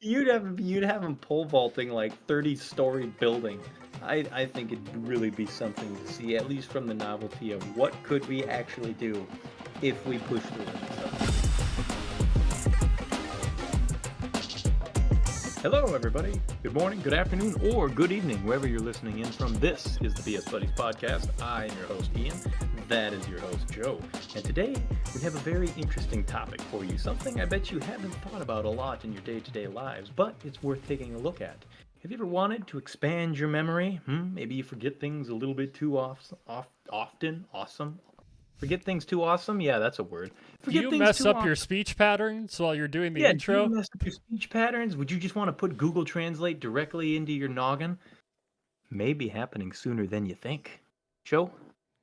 You'd have him pole vaulting like 30-story building. I think it'd really be something to see, at least from the novelty of what could we actually do if we push the limits of it. Hello, everybody. Good morning, good afternoon, or good evening, wherever you're listening in from. This is the BS Buddies podcast. I am your host, Ian. That is your host, Joe. And today, we have a very interesting topic for you. Something I bet you haven't thought about a lot in your day-to-day lives, but it's worth taking a look at. Have you ever wanted to expand your memory? Maybe you forget things a little bit too often. Awesome. Forget things too awesome? Yeah, that's a word. Do Forget you things mess too up your often. speech patterns while you're doing the Yeah, do you intro? mess up your speech patterns? Would you just want to put Google Translate directly into your noggin? May be happening sooner than you think. Joe,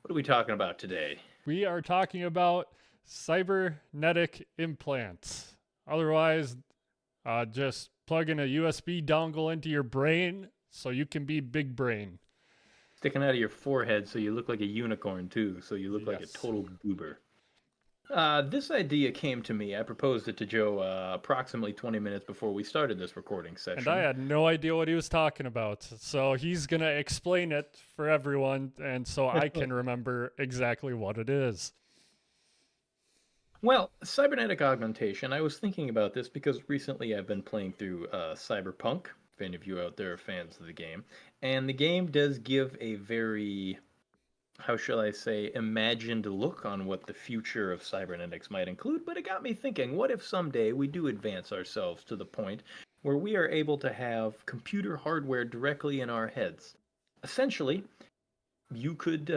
what are we talking about today? We are talking about cybernetic implants. Otherwise, just plug in a USB dongle into your brain so you can be big brain. Sticking out of your forehead so you look like a unicorn, too, so you look like a Yes. total goober. This idea came to me. I proposed it to Joe approximately 20 minutes before we started this recording And I session. had no idea what he was talking about. So he's going to explain it for everyone, and so I can remember exactly what it is. Well, cybernetic augmentation, I was thinking about this because recently I've been playing through Cyberpunk. If any of you out there are fans of the game. And the game does give a very, how shall I say, imagined look on what the future of cybernetics might include. But it got me thinking, what if someday we do advance ourselves to the point where we are able to have computer hardware directly in our heads? Essentially, you could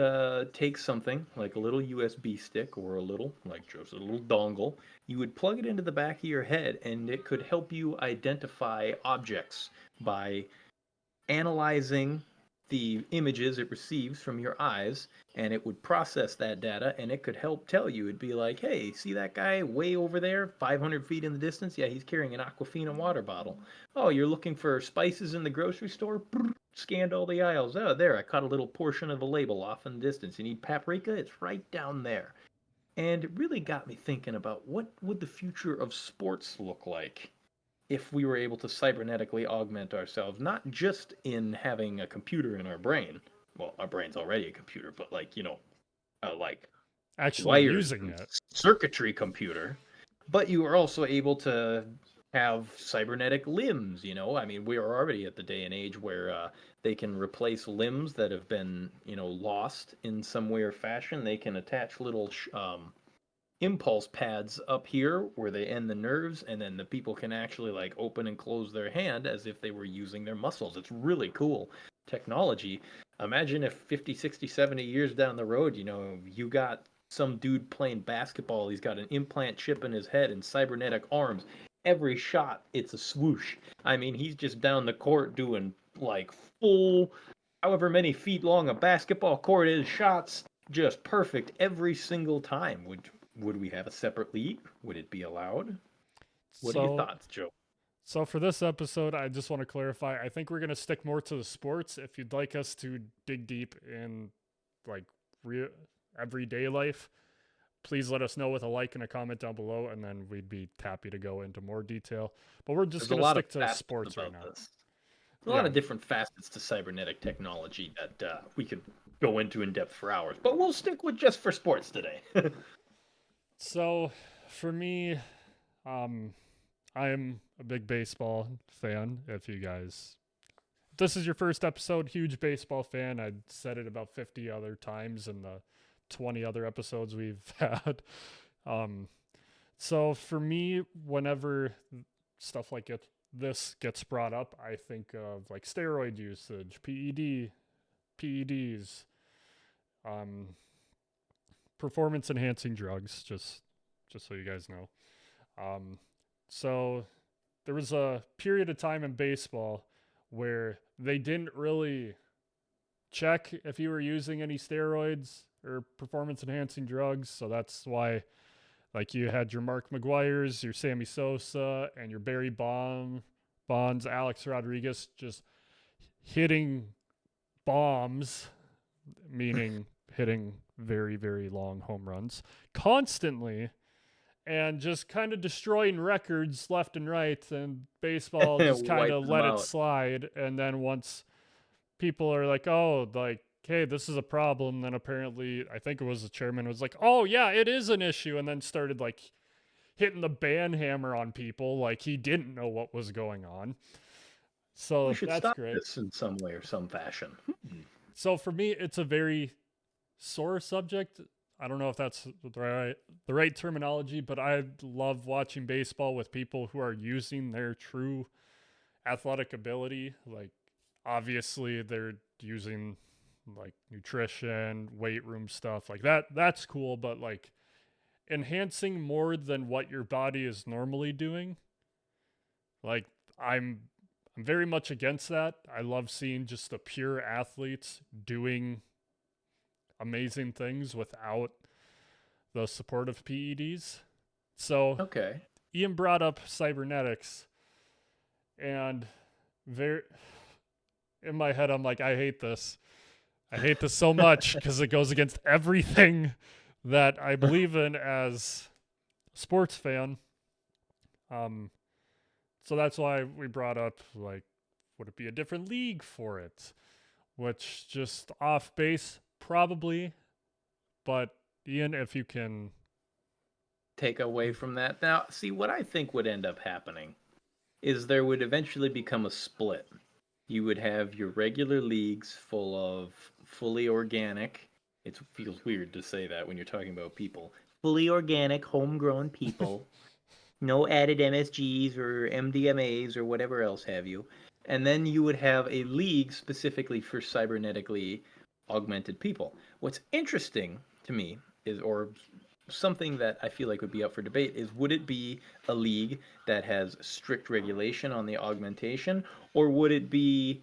take something like a little USB stick or a little, like Joe's, a little dongle. You would plug it into the back of your head, and it could help you identify objects by analyzing the images it receives from your eyes, and it would process that data, and it could help tell you. It'd be like, hey, see that guy way over there, 500 feet in the distance? Yeah, he's carrying an Aquafina water bottle. Oh, you're looking for spices in the grocery store? Scanned all the aisles. Oh, there, I caught a little portion of a label off in the distance. You need paprika? It's right down there. And it really got me thinking about what would the future of sports look like if we were able to cybernetically augment ourselves, not just in having a computer in our brain. Well, our brain's already a computer, but like, like Actually wired using and it. circuitry computer, but you are also able to have cybernetic limbs. I mean, we are already at the day and age where they can replace limbs that have been, lost in some way or fashion. They can attach little impulse pads up here where they end the nerves, and then the people can actually like open and close their hand as if they were using their muscles. It's really cool technology. Imagine if 50, 60, 70 years down the road, you got some dude playing basketball. He's got an implant chip in his head and cybernetic arms. Every shot, it's a swoosh. I mean, he's just down the court doing like full, however many feet long a basketball court is, shots just perfect every single time. Would we have a separate league? Would it be allowed? What are your So thoughts, Joe? So for this episode, I just want to clarify. I think we're going to stick more to the sports. If you'd like us to dig deep in like real everyday life, please let us know with a like and a comment down below, and then we'd be happy to go into more detail. But we're just There's a going to lot of stick to facets sports right about now. this. There's a lot Yeah. of different facets to cybernetic technology that we could go into in depth for hours, but we'll stick with just for sports today. So for me, um, I'm a big baseball fan. If you guys, if this is your first episode, huge baseball fan. I'd said it about 50 other times in the 20 other episodes we've had. Um, so for me, whenever stuff like this gets brought up, I think of like steroid usage, PEDs, um, performance enhancing drugs. Just so you guys know. Um, so there was a period of time in baseball where they didn't really check if you were using any steroids or performance enhancing drugs. So that's why like you had your Mark McGuire's, your Sammy Sosa, and your Barry Bonds, Alex Rodriguez just hitting bombs, meaning hitting very, very long home runs constantly. and just kind of destroying records left and right, and baseball just kind Wipe of them let it out. slide. And then once people are like, oh, like, hey, this is a problem, then apparently I think it was the chairman was like, oh yeah, it is an issue, and then started like hitting the ban hammer on people like he didn't know what was going on. We So should that's stop great. this in some way or some fashion. So for me, it's a very sore subject. I don't know if that's the right terminology, but I love watching baseball with people who are using their true athletic ability. Like, obviously, they're using like nutrition, weight room stuff like that. That's cool, but like enhancing more than what your body is normally doing, like I'm I'm very much against that. I love seeing just the pure athletes doing amazing things without the support of PEDs. So Okay. Ian brought up cybernetics, and very in my head I'm like, I hate this. I hate this so much because it goes against everything that I believe in as a sports fan. Um, so that's why we brought up like, would it be a different league for it? Which just off base, probably. But Ian, if you can, Take away from that. Now, see, what I think would end up happening is there would eventually become a split. You would have your regular leagues full of fully organic. It feels weird to say that when you're talking about people. Fully organic, homegrown people. No added MSGs or MDMAs or whatever else have you. And then you would have a league specifically for cybernetically augmented people. What's interesting to me is, or something that I feel like would be up for debate, is would it be a league that has strict regulation on the augmentation, or would it be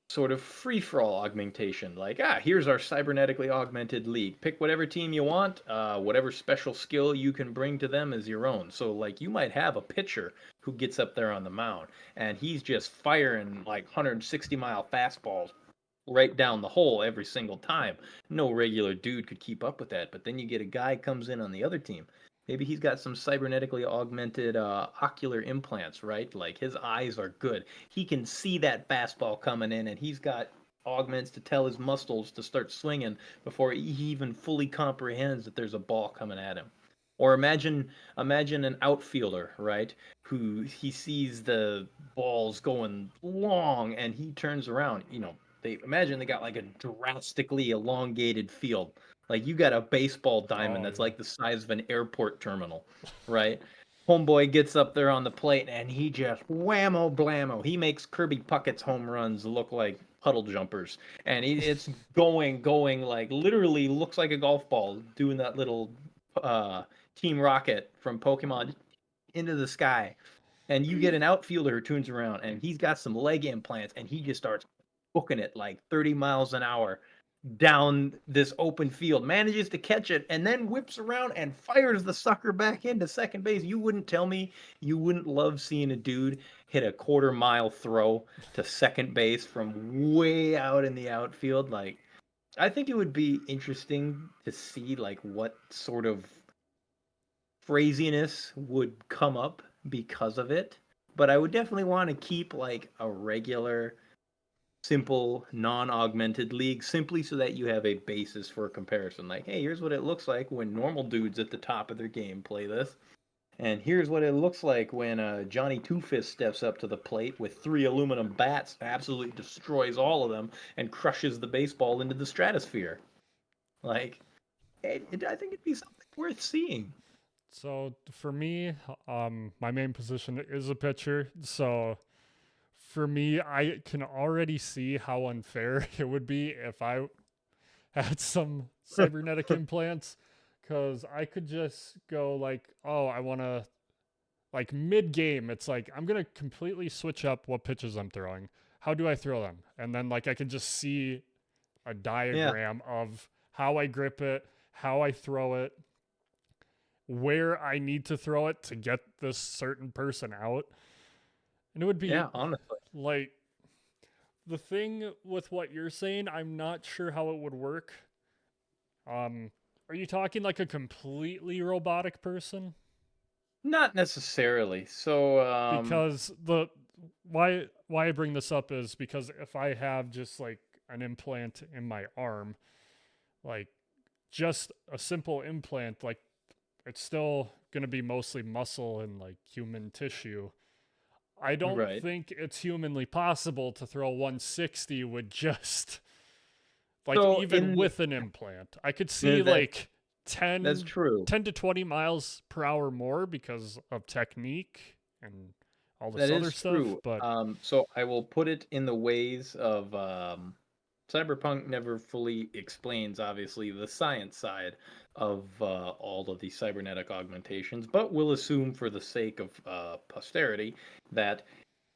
sort of free for all augmentation? Like, here's our cybernetically augmented league. Pick whatever team you want, whatever special skill you can bring to them is your own. So, like, you might have a pitcher who gets up there on the mound and he's just firing like 160-mile fastballs right down the hole every single time. No regular dude could keep up with that. But then you get a guy comes in on the other team. Maybe he's got some cybernetically augmented ocular implants, right? Like his eyes are good. He can see that fastball coming in, and he's got augments to tell his muscles to start swinging before he even fully comprehends that there's a ball coming at him. Or imagine an outfielder, right? Who he sees the balls going long and he turns around, they imagine they got like a drastically elongated field. Like you got a baseball diamond oh that's yeah, like the size of an airport terminal, right? Homeboy gets up there on the plate and he just whammo blammo. He makes Kirby Puckett's home runs look like puddle jumpers, and it's going like literally looks like a golf ball doing that little uh, Team Rocket from Pokemon into the sky. And you get an outfielder who turns around and he's got some leg implants and he just starts booking it like 30 miles an hour down this open field, manages to catch it, and then whips around and fires the sucker back into second base. You wouldn't tell me you wouldn't love seeing a dude hit a quarter-mile throw to second base from way out in the outfield. Like, I think it would be interesting to see like what sort of phrasiness would come up because of it. But I would definitely want to keep like a regular, simple, non-augmented league, simply so that you have a basis for a comparison. Like, hey, here's what it looks like when normal dudes at the top of their game play this. And here's what it looks like when Johnny Two Fist steps up to the plate with three aluminum bats, absolutely destroys all of them, and crushes the baseball into the stratosphere. Like, I think it'd be something worth seeing. so for me, my main position is a pitcher. So for me, I can already see how unfair it would be if I had some cybernetic implants, because I could just go like, oh, I want to, like mid game, it's like I'm gonna completely switch up what pitches I'm throwing. How do I throw them? And then like I can just see a Yeah, diagram of how I grip it, how I throw it, where I need to throw it to get this certain person out. And it would be yeah, honestly. like, the thing with what you're saying, I'm not sure how it would work. Um, are you talking like a completely robotic person? Not necessarily. So, Because the why I bring this up is because if I have just like an implant in my arm, like just a simple implant, like it's still going to be mostly muscle and like human tissue. I don't right. think it's humanly possible to throw 160 with just like So even in the with an implant. I could see that like that's 10 true. 10 to 20 miles per hour more because of technique and all this That other is stuff, true. but So I will put it in the ways of Cyberpunk never fully explains, obviously, the science side of all of the cybernetic augmentations, but we'll assume for the sake of posterity that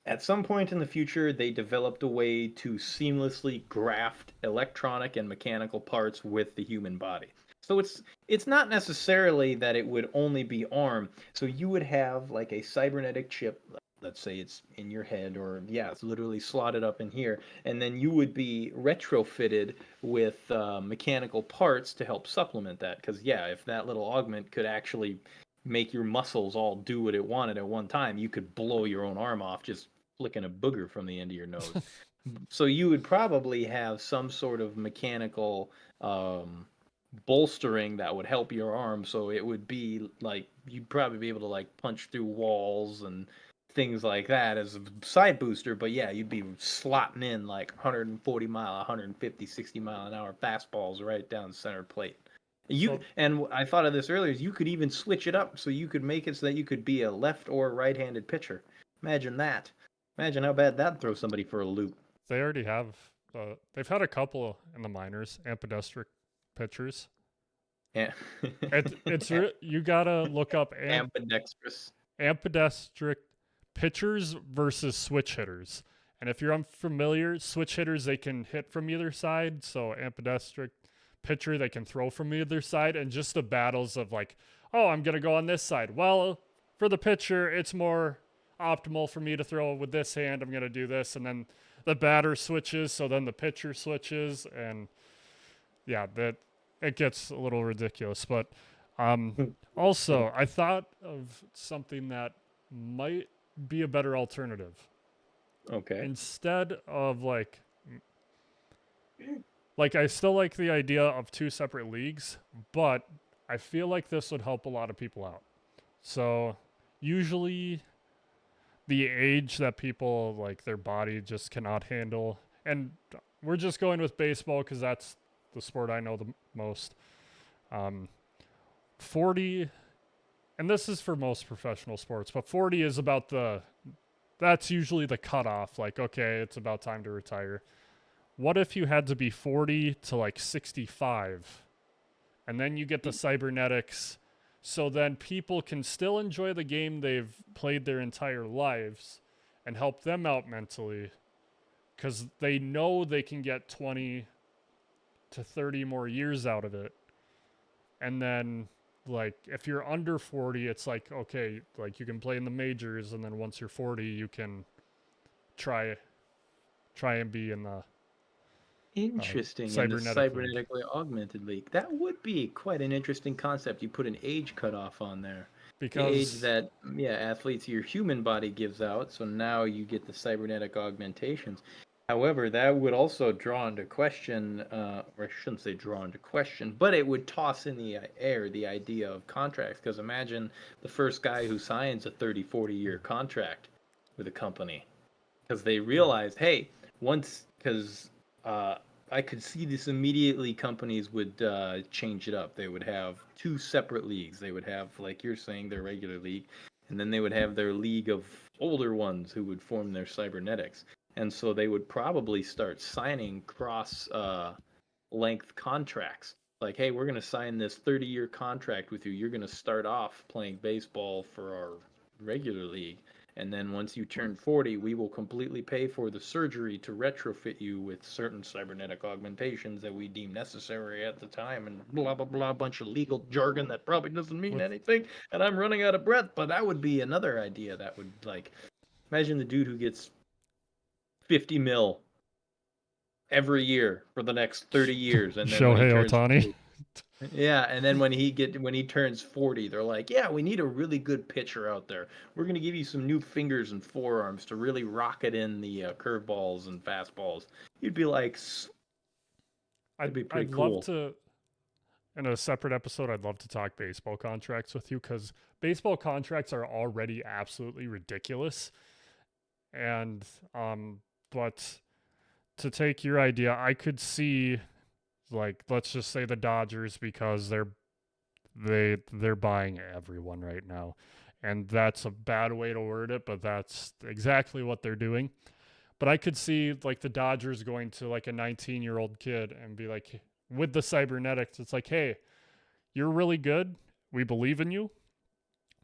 at some point in the future, they developed a way to seamlessly graft electronic and mechanical parts with the human body. So it's not necessarily that it would only be arm. So you would have like a cybernetic chip. Let's say it's in your head, or yeah, it's literally slotted up in here, and then you would be retrofitted with mechanical parts to help supplement that. Because yeah, if that little augment could actually make your muscles all do what it wanted at one time, you could blow your own arm off just flicking a booger from the end of your nose. So you would probably have some sort of mechanical bolstering that would help your arm. So it would be like you'd probably be able to like punch through walls and things like that as a side booster. But yeah, you'd be slotting in like 140 mile, 150, 60 mile an hour fastballs right down the center plate. You so and I thought of this earlier. You could even switch it up so you could make it so that you could be a left or right-handed pitcher. Imagine that. Imagine how bad that'd throw somebody for a loop. they already have they've had a couple in the minors, ambidextric pitchers. Yeah. You got to look up Ambidextrous. ambidextric pitchers versus switch hitters. And if you're unfamiliar, switch hitters they can hit from either side, so ambidextric pitcher they can throw from either side, and just the battles of like, oh, I'm gonna go on this side. Well, for the pitcher, it's more optimal for me to throw with this hand. I'm gonna do this, and then the batter switches, so then the pitcher switches, and yeah, that it gets a little ridiculous. But um, also, I thought of something that might be a better alternative. Okay. Instead of like I still like the idea of two separate leagues, but I feel like this would help a lot of people out. So usually the age that people like their body just cannot handle, and we're just going with baseball because that's the sport I know the most. Um, 40, and this is for most professional sports, but 40 is about that's usually the cutoff. Like, okay, it's about time to retire. What if you had to be 40 to like 65, and then you get the cybernetics, so then people can still enjoy the game they've played their entire lives and help them out mentally because they know they can get 20 to 30 more years out of it. And then like if you're under 40, it's like okay, like you can play in the majors, and then once you're 40 you can try try and be in the Interesting. In the cybernetic league cybernetically augmented league. That would be quite an interesting concept. You put an age cutoff on there. The age because that, yeah, athletes, your human body gives out. So now you get the cybernetic augmentations. However, that would also draw into question, or I shouldn't say draw into question, but it would toss in the air the idea of contracts. Because imagine the first guy who signs a 30, 40-year contract with a company because they right. realized, hey, once because uh, I could see this immediately. Companies would change it up. They would have two separate leagues. They would have, like you're saying, their regular league, and then they would have their league of older ones who would form their cybernetics. And so they would probably start signing cross length contracts. Like, hey, we're going to sign this 30-year contract with you. You're going to start off playing baseball for our regular league. And then once you turn 40, we will completely pay for the surgery to retrofit you with certain cybernetic augmentations that we deem necessary at the time, and blah, blah, blah, a bunch of legal jargon that probably doesn't mean with anything. And I'm running out of breath, but that would be another idea that would, like, imagine the dude who gets 50 mil every year for the next 30 years, and then when he Shohei turns Otani. Yeah, and then when he turns 40, they're like, "Yeah, we need a really good pitcher out there. We're gonna give you some new fingers and forearms to really rocket in the curveballs and fastballs." You'd be like, "That'd be pretty I'd love cool." to, in a separate episode, I'd love to talk baseball contracts with you because baseball contracts are already absolutely ridiculous. And but to take your idea, I could see, like, let's just say the Dodgers, because they're buying everyone right now. And that's a bad way to word it, but that's exactly what they're doing. But I could see like the Dodgers going to like a 19-year-old kid and be like, with the cybernetics, it's like, hey, you're really good. We believe in you.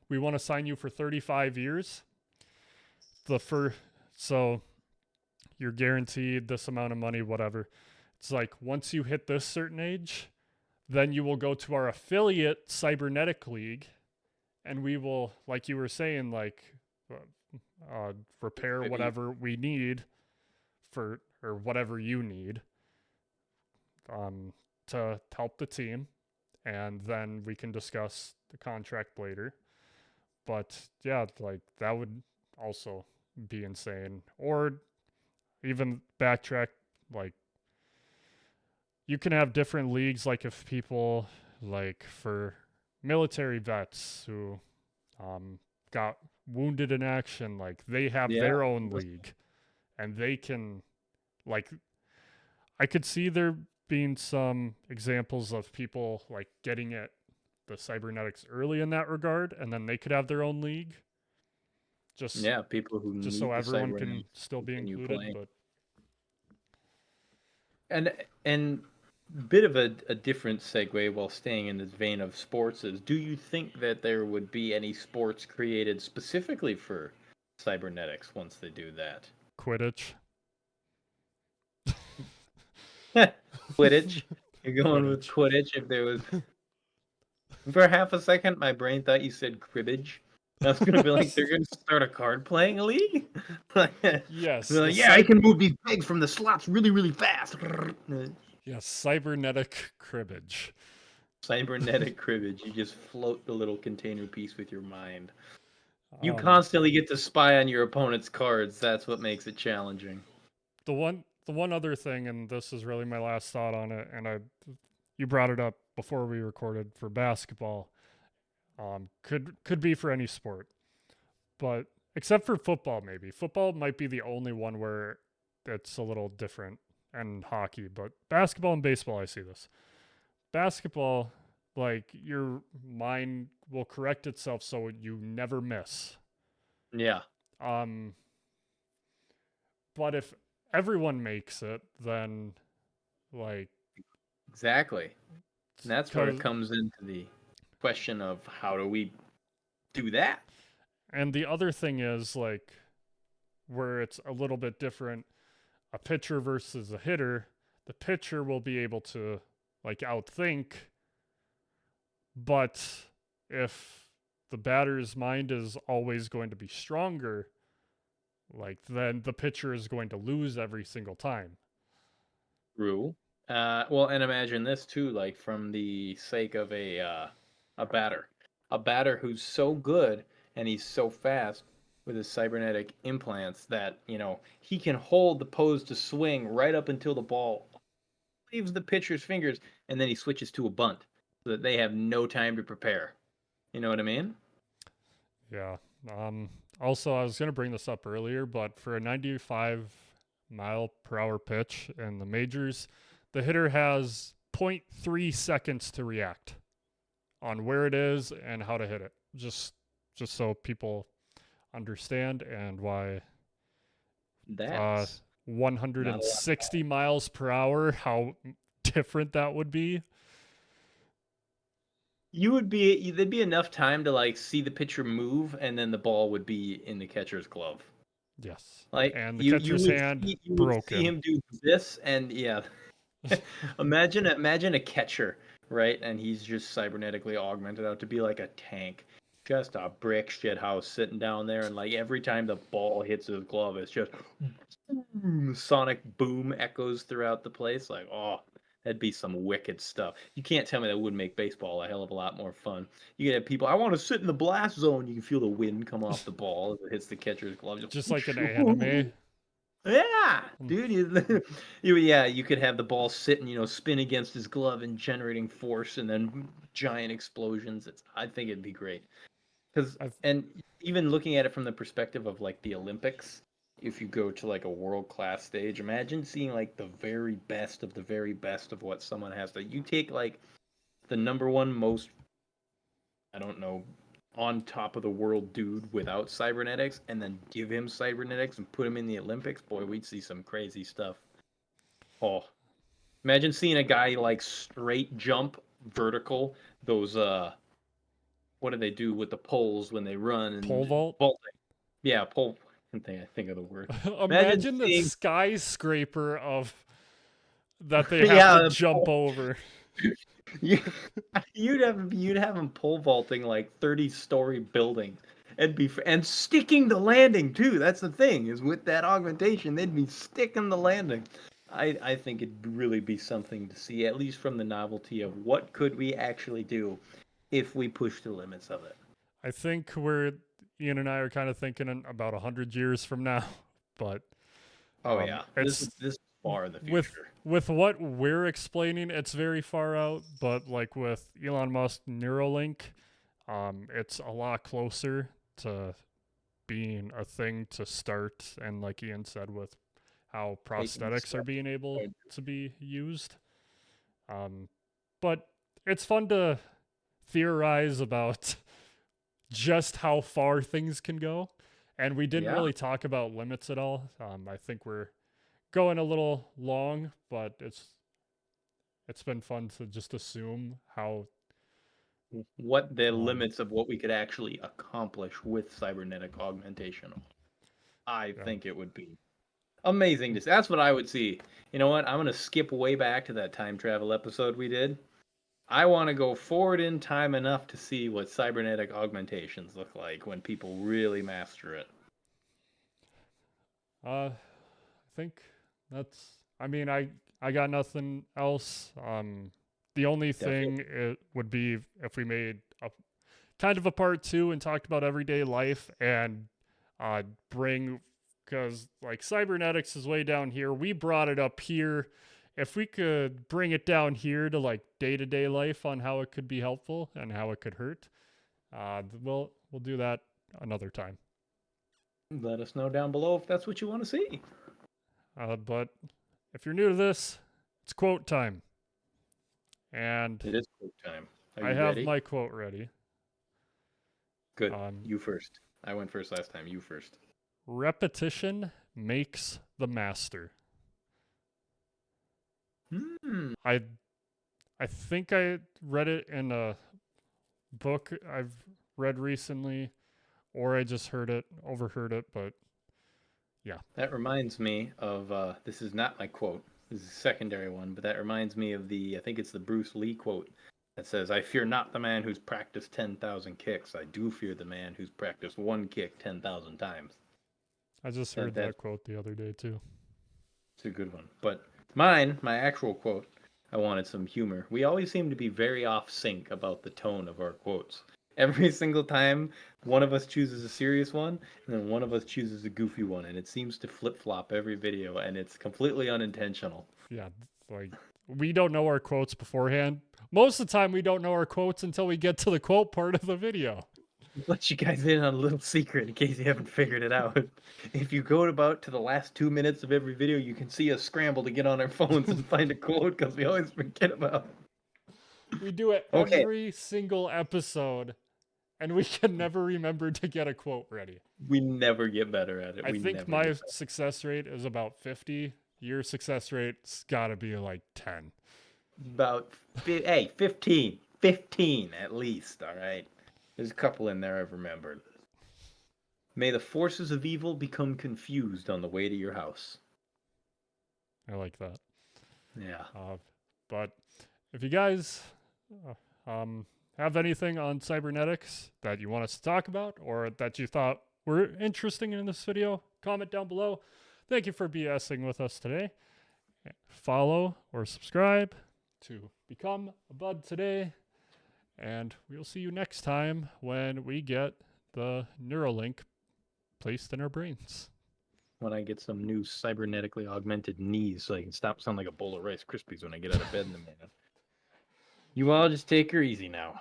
We want to sign you for 35 years. The first, so you're guaranteed this amount of money, whatever. It's like once you hit this certain age, then you will go to our affiliate cybernetic league, and we will, like you were saying, like repair Maybe whatever we need for, or whatever you need, um, to help the team, and then we can discuss the contract later. But yeah, like that would also be insane. Or even backtrack, like you can have different leagues, like if people, like for military vets who um, got wounded in action, like they have yeah. their own league, and they can, like, I could see there being some examples of people like getting it, the cybernetics early in that regard, and then they could have their own league, just Yeah, people who just so need the everyone can cybernetics still to be continue included. playing. But And bit of a different segue while staying in this vein of sports is, do you think that there would be any sports created specifically for cybernetics once they do that? Quidditch. Quidditch? You're going with Quidditch. Quidditch if there was. For half a second, my brain thought you said cribbage. I was gonna be like, they're gonna start a card playing league? Like, they're Yes, the like, yeah, I cyber. can move these pegs from the slots really, really fast. Yes, cybernetic cribbage. Cybernetic cribbage. You just float the little container piece with your mind. You Um, constantly get to spy on your opponent's cards. That's what makes it challenging. the one other thing, and this is really my last thought on it, and you brought it up before we recorded for basketball. Could be for any sport, but except for football, maybe football might be the only one where it's a little different, and hockey. But basketball and baseball, I see this. Basketball, like your mind will correct itself so you never miss. Yeah, Um, but if everyone makes it, then like exactly. And that's where it because comes into the question of how do we do that? and the other thing is like where it's a little bit different, a pitcher versus a hitter, the pitcher will be able to like outthink, but if the batter's mind is always going to be stronger, like then the pitcher is going to lose every single time. True. Well, and imagine this too, like from the sake of a batter who's so good and he's so fast with his cybernetic implants that he can hold the pose to swing right up until the ball leaves the pitcher's fingers, and then he switches to a bunt so that they have no time to prepare. You know what I mean? Yeah. Um Also, I was going to bring this up earlier, but for a 95-mile-per-hour pitch in the majors, the hitter has zero point 0.3 seconds to react on where it is and how to hit it. Just so people understand, and why uh That's not a lot. 160 miles per hour, how different that would be. There'd be enough time to like see the pitcher move, and then the ball would be in the catcher's glove. Yes. Like And the you catcher's would hand see broken. him do this, and yeah, imagine a catcher, right? And he's just cybernetically augmented out to be like a tank, just a brick shit house sitting down there, and like every time the ball hits his glove, it's just boom, sonic boom echoes throughout the place. Like, oh, That'd be some wicked stuff. You can't tell me that wouldn't make baseball a hell of a lot more fun. You could have people, I want to sit in the blast zone. You can feel the wind come off the ball as it hits the catcher's glove. Just like an anime. Yeah, Mm, dude. Yeah, you could have the ball sitting, spin against his glove and generating force, and then giant explosions. I think it'd be great. Because I've and even looking at it from the perspective of like the Olympics, if you go to like a world class stage, imagine seeing like the very best of the very best of what someone has to. You take like the number one most, I don't know, on top of the world dude without cybernetics, and then give him cybernetics and put him in the Olympics. Boy, we'd see some crazy stuff. Oh, imagine seeing a guy like straight jump vertical those what do they do with the poles when they run Pole and vault. vaulting? Yeah, pole. I think of the word. Imagine Imagine the seeing, skyscraper of that they have to yeah, jump over. you, you'd have them pole vaulting like 30-story buildings and sticking the landing too. That's the thing is with that augmentation, they'd be sticking the landing. I think it'd really be something to see, at least from the novelty of what could we actually do if we push the limits of it. I think Ian and I are kind of thinking in about 100 years from now, but Oh yeah, this is it's this is far in the with future. what we're explaining, it's very far out. But like with Elon Musk Neuralink, it's a lot closer to being a thing to start. And like Ian said, with how Taking prosthetics are steps. being able Toward- to be used, um, but it's fun to theorize about just how far things can go. And we didn't Yeah, really talk about limits at all. I think we're going a little long, but it's been fun to just assume how what the um limits of what we could actually accomplish with cybernetic augmentation. I yeah. think it would be amazing to see. That's what I would see. You know what? I'm gonna skip way back to that time travel episode we did. I want to go forward in time enough to see what cybernetic augmentations look like when people really master it. I think that's I mean I got nothing else. The only Definitely. thing it would be if we made a kind of a part 2 and talked about everyday life and bring because like cybernetics is way down here. We brought it up here. If we could bring it down here to like day-to-day life on how it could be helpful and how it could hurt, we'll do that another time. Let us know down below if that's what you want to see. But if you're new to this, it's quote time, and It is quote time. Are I you have ready? my quote ready. Good. Um, You first. I went first last time. You first. Repetition makes the master. Hmm. I I think I read it in a book I've read recently, or I just overheard it. But yeah, That reminds me of this is not my quote. This is a secondary one, but that reminds me of I think it's the Bruce Lee quote that says, "I fear not the man who's practiced 10,000 kicks. I do fear the man who's practiced one kick 10,000 times." I just That heard that that's quote the other day too. a good one. But mine, my actual quote, I wanted some humor. We always seem to be very off sync about the tone of our quotes. Every single time one of us chooses a serious one, and then one of us chooses a goofy one, and it seems to flip flop every video, and it's completely unintentional. Yeah, like we don't know our quotes beforehand. Most of the time, we don't know our quotes until we get to the quote part of the video. Let you guys in on a little secret in case you haven't figured it out. If you go about to the last 2 minutes of every video, you can see us scramble to get on our phones and find a quote because we always forget about it. We do it Okay, every single episode, and we can never remember to get a quote ready. we never get better at it. I We think never get my better. success rate is about 50. Your success rate's got to be like 10. About, hey, 15. 15 at least, all right? There's a couple in there I've remembered. May the forces of evil become confused on the way to your house. I like that. Yeah. But if you guys have anything on cybernetics that you want us to talk about or that you thought were interesting in this video, comment down below. Thank you for BSing with us today. Follow or subscribe, to become a bud today. And we'll see you next time when we get the Neuralink placed in our brains. When I get some new cybernetically augmented knees so I can stop sounding like a bowl of Rice Krispies when I get out of bed in the morning. You all just take her easy now.